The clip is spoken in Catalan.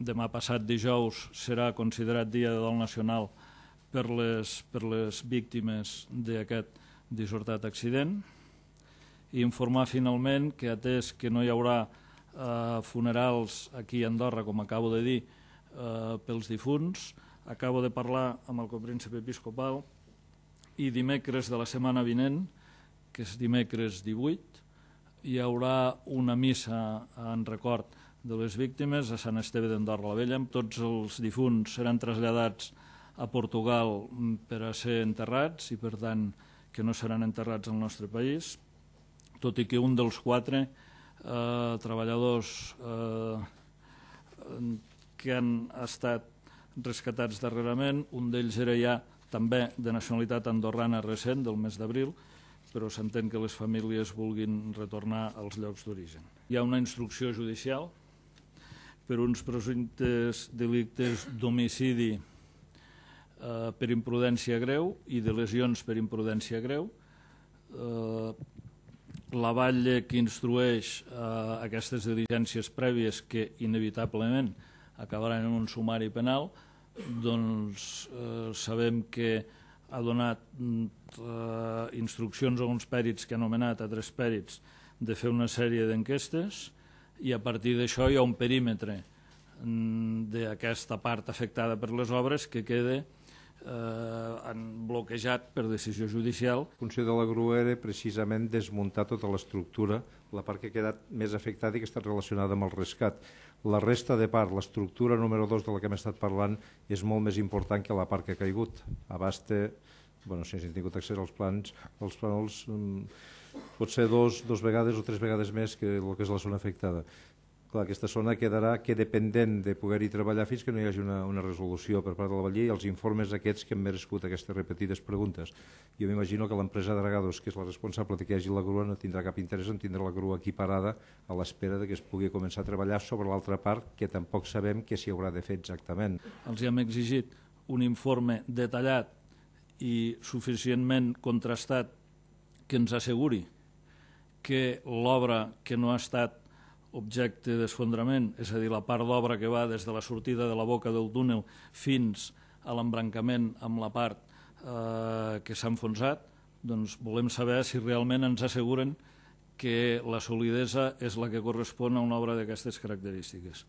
demà passat dijous serà considerat Dia de Dol Nacional per les víctimes d'aquest dissortat accident, i informar finalment que, atès que no hi haurà funerals aquí a Andorra, com acabo de dir, pels difunts, acabo de parlar amb el copríncep episcopal i dimecres de la setmana vinent, que és dimecres 18, hi haurà una missa en record de les víctimes a Sant Esteve d'Andorra la Vella. Tots els difunts seran traslladats a Portugal per a ser enterrats i, per tant, que no seran enterrats al nostre país, tot i que un dels 4 treballadors que han estat rescatats darrerament, un d'ells era ja també de nacionalitat andorrana recent, del mes d'abril, però s'entén que les famílies vulguin retornar als llocs d'origen. Hi ha una instrucció judicial per uns presumptes delictes d'homicidi per imprudència greu i de lesions per imprudència greu. La Batlle que instrueix aquestes diligències prèvies que inevitablement acabaran en un sumari penal, doncs sabem que ha donat instruccions a uns pèrits que ha anomenat, a 3 pèrits, de fer una sèrie d'enquestes, i a partir d'això hi ha un perímetre d'aquesta part afectada per les obres que queda bloquejat per decisió judicial. La funció de la grua era precisament desmuntar tota l'estructura, la part que ha quedat més afectada i que està relacionada amb el rescat. La resta de part, l'estructura número 2 de la que hem estat parlant, és molt més important que la part que ha caigut. Abasta, si hem tingut accés als plans, els plànols, pot ser 2 vegades o 3 vegades més que el que és la zona afectada. Clar, aquesta zona quedarà dependent de poder-hi treballar fins que no hi hagi una resolució per part de la Batlle i els informes aquests que han merescut aquestes repetides preguntes. Jo m'imagino que l'empresa Dragados, que és la responsable de que hi hagi la grua, no tindrà cap interès en tindre la grua aquí parada a l'espera que es pugui començar a treballar sobre l'altra part, que tampoc sabem què s'hi haurà de fer exactament. Els hem exigit un informe detallat i suficientment contrastat que ens asseguri que l'obra que no ha estat objecte d'esfondrament, és a dir, la part d'obra que va des de la sortida de la boca del túnel fins a l'embrancament amb la part que s'ha enfonsat, doncs volem saber si realment ens asseguren que la solidesa és la que correspon a una obra d'aquestes característiques.